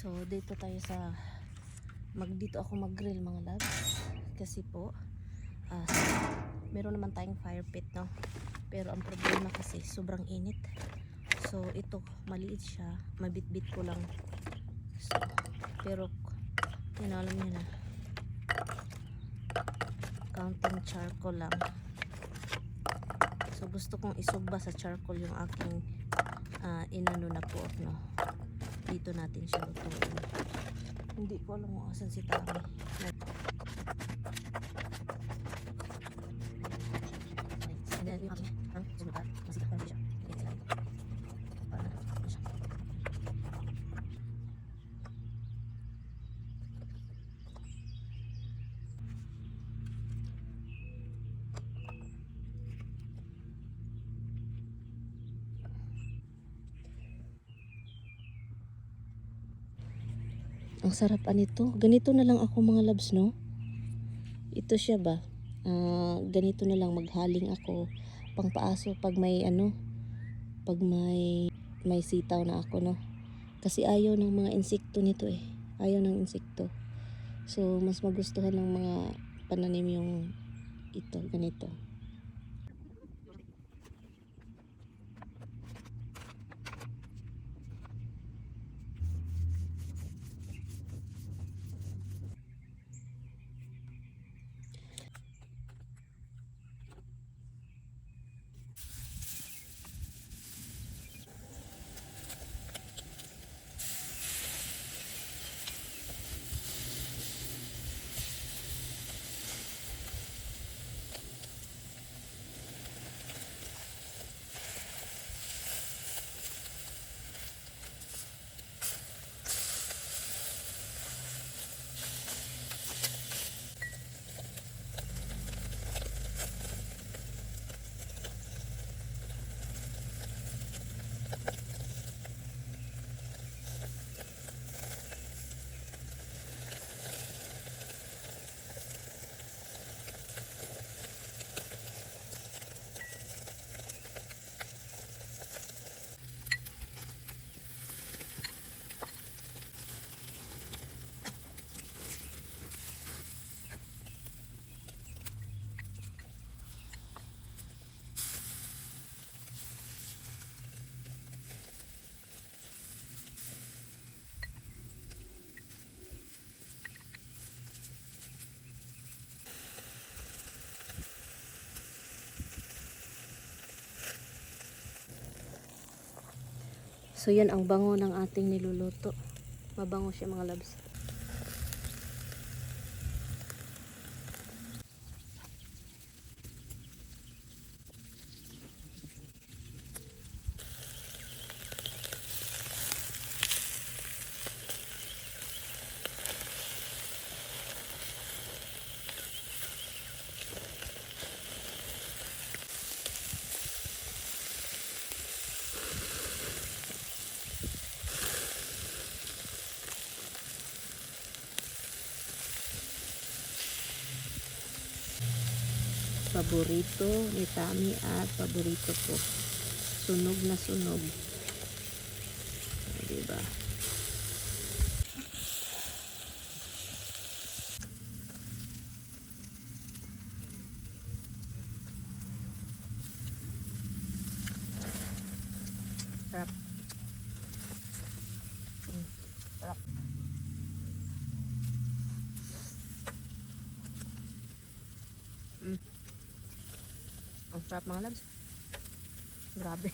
So dito tayo sa dito ako mag-grill mga loves, kasi po meron naman tayong fire pit, no, pero ang problema kasi sobrang init. So ito maliit siya, mabitbit ko lang. So, pero alam niyo na, counting charcoal lang. So gusto kong isugba sa charcoal yung aking inano na pork, no. Dito natin siya lutuin. Hindi ko alam kung asan si Tami. Ang sarap nito. Ganito na lang ako mga loves, no. Ito siya ba? Ganito na lang maghaling ako pangpaaso pag may pag may sitaw na ako, no. Kasi ayaw ng mga insekto nito eh. Ayaw ng insekto. So mas magustuhan ng mga pananim yung ito, ganito. So yan ang bango ng ating niluluto. Mabango siya mga loves. Paborito ni Tami at paborito ko. Sunog na sunog. Diba? Sarap. Sarap. Ang sarap mga loves. Grabe.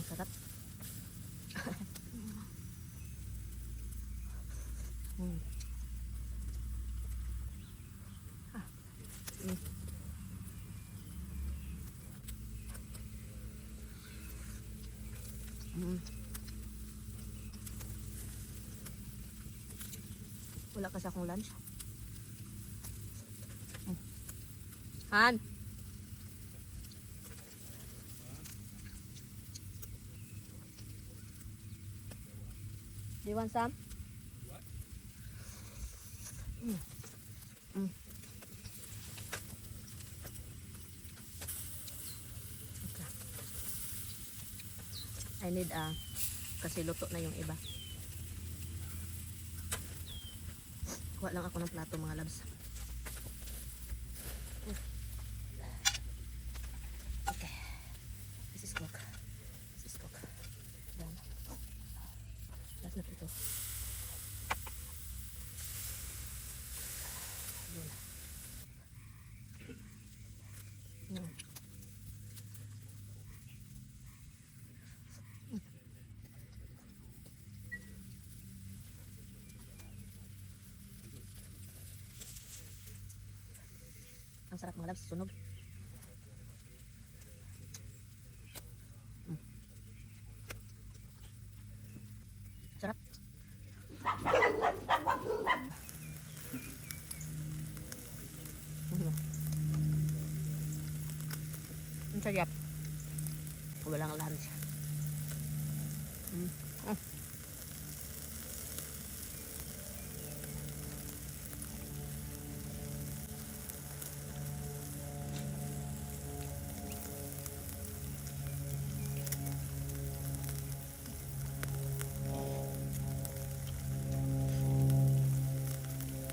Ang sarap. Mm. Ah. Mm. Mm. Wala kasi akong lunch. Mm. Han! Do you want some? Mm. Mm. Okay. I need kasi luto na yung iba. Kuha lang ako ng plato mga labs. Okay. This is cook. This is cook. Done. Last na ito. Yun. Ang sarap mga labs, sunog. Sarap. Ang sarap. Walang lunch.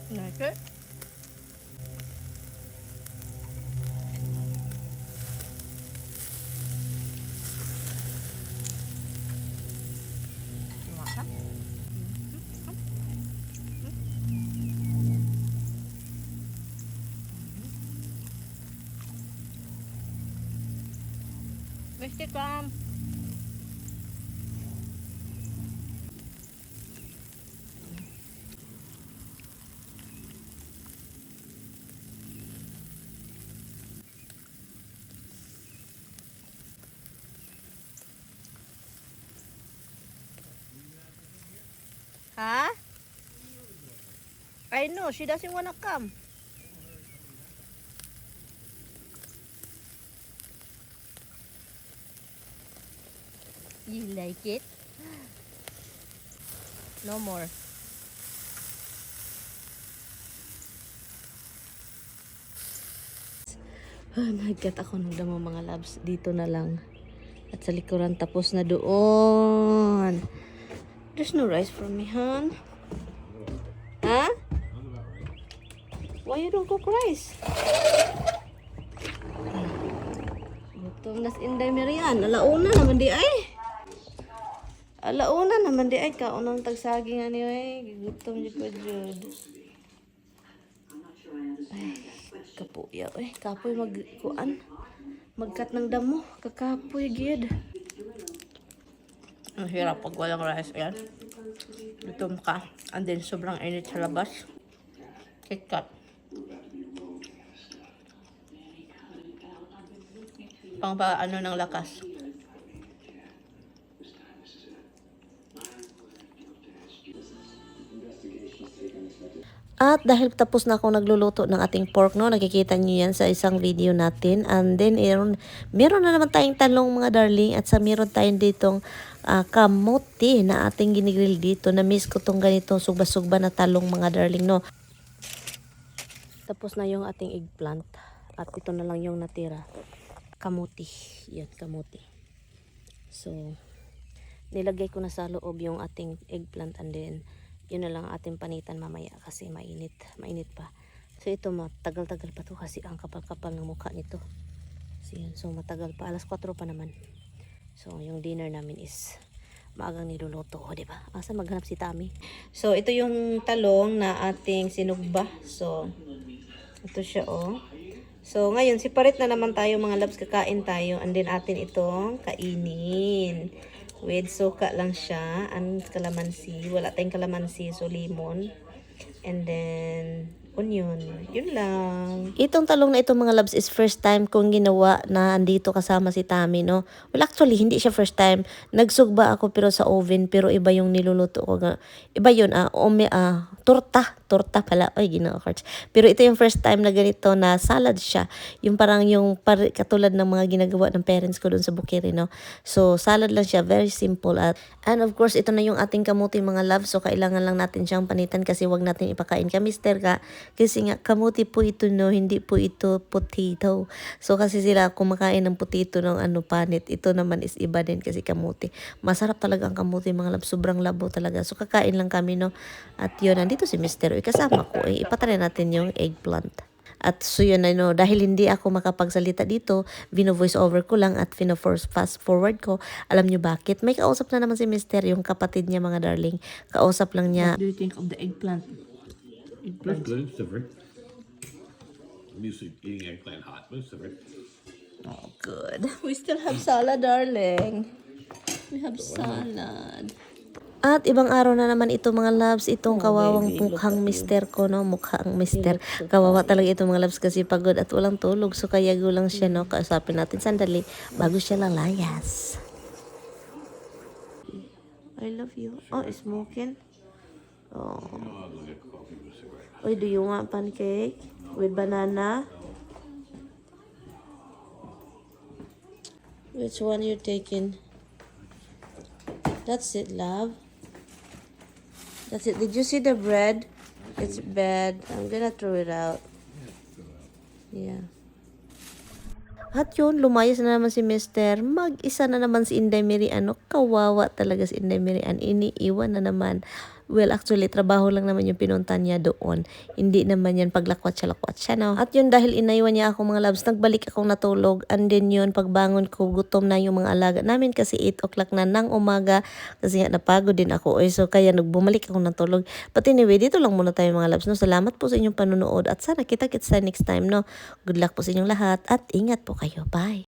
Like it? Makan? Mesti kam. Huh? I know, she doesn't wanna come. You like it? No more. Nagkat ako ng damo mga labs. Dito na lang. At sa likuran tapos na doon. There's no rice for me, hon. Huh? Why you don't cook rice? Gutom nas inday merian. Alauna naman di ay. Alauna naman di ay. Kaunang tagsaging ani ay. Gutom di pa jud. Ay, kapuya. Ay, kapoy magkuan. Magkat ng damo. Kakapoy gid. Ang hirap pag walang rice. Ayan. Gutom ka. And then sobrang init sa labas. KitKat. Pang paano ng lakas. At dahil tapos na ako nagluluto ng ating pork, no, nakikita nyo yan sa isang video natin. And then, meron na naman tayong talong mga darling. At sa meron tayong ditong kamote na ating ginigrill dito. Na-miss ko tong ganitong sugba-sugba na talong mga darling, no. Tapos na yung ating eggplant. At ito na lang yung natira. Kamote. Yan, kamote. So, nilagay ko na sa loob yung ating eggplant and then yun na lang ating panitan mamaya kasi mainit pa. So ito matagal-tagal pa to kasi ang kapal-kapal ng mukha nito. So yun, so matagal pa, alas 4 pa naman. So yung dinner namin is maagang niluluto, di ba? Asa maghanap si Tami. So ito yung talong na ating sinugba. So ito siya oh. So, ngayon, separate na naman tayo mga loves. Kakain tayo. And then, atin itong kainin. With suka lang siya. And kalamansi. Wala tayong kalamansi. So, lemon. And then, onion. Yun lang. Itong talong na ito mga loves is first time kong ginawa na andito kasama si Tami, no? Well, actually, hindi siya first time. Nagsugba ako pero sa oven, pero iba yung niluluto ko. Iba yun, torta pala. Ay, ginoo hearts. Pero ito yung first time na ganito na salad siya. Yung parang katulad ng mga ginagawa ng parents ko doon sa Bukiri, no? So, salad lang siya. Very simple. And of course, ito na yung ating kamuti mga loves. So, kailangan lang natin siyang panitan kasi wag natin ipakain ka, mister ka. Kasi nga, kamuti po ito, no? Hindi po ito potato. So, kasi sila kumakain ng potato ng panit. Ito naman is iba din kasi kamuti. Masarap talaga ang kamuti mga loves. Sobrang labo talaga. So, kakain lang kami, no? At yun, nandito si mister. Kasama ko, ipatry natin yung eggplant. At so yun, dahil hindi ako makapagsalita dito, vino-voice over ko lang at fast forward ko. Alam nyo bakit? May kausap na naman si mister, yung kapatid niya mga darling. Kausap lang niya. What do you think of the eggplant? That's good. It's different. I'm used to eating eggplant hot, but it's different. Oh, good. We still have salad, darling. We have salad. At ibang araw na naman ito mga loves, itong kawawang mukhang mister ko, no? Mukhang mister. Kawawa talaga ito mga loves kasi pagod at walang tulog. So kaya gulang siya, no? Kausapin natin sandali bago siya lalayas. I love you. Oh, smoking. Oh. Oy, do you want pancake with banana? Which one you taking? That's it, love. That's it. Did you see the bread? It's bad. I'm gonna throw it out. Yeah. At yun, lumayas na naman si Mister. Mag-isa na naman si Inday Miriam. Kawawa talaga si Inday Miriam. Iniiwan na naman. Well, actually, trabaho lang naman yung pinunta niya doon. Hindi naman yan paglakwat siya, no? At yun, dahil inaiwan niya ako mga loves, nagbalik akong natulog. And then yun, pagbangon ko, gutom na yung mga alaga namin kasi 8 o'clock na ng umaga. Kasi nga, napagod din ako. So, kaya nagbumalik akong natulog. But anyway, dito lang muna tayo mga loves, no? Salamat po sa inyong panunood at sana kita-kits tayo next time, no? Good luck po sa inyong lahat at ingat po kayo. Bye!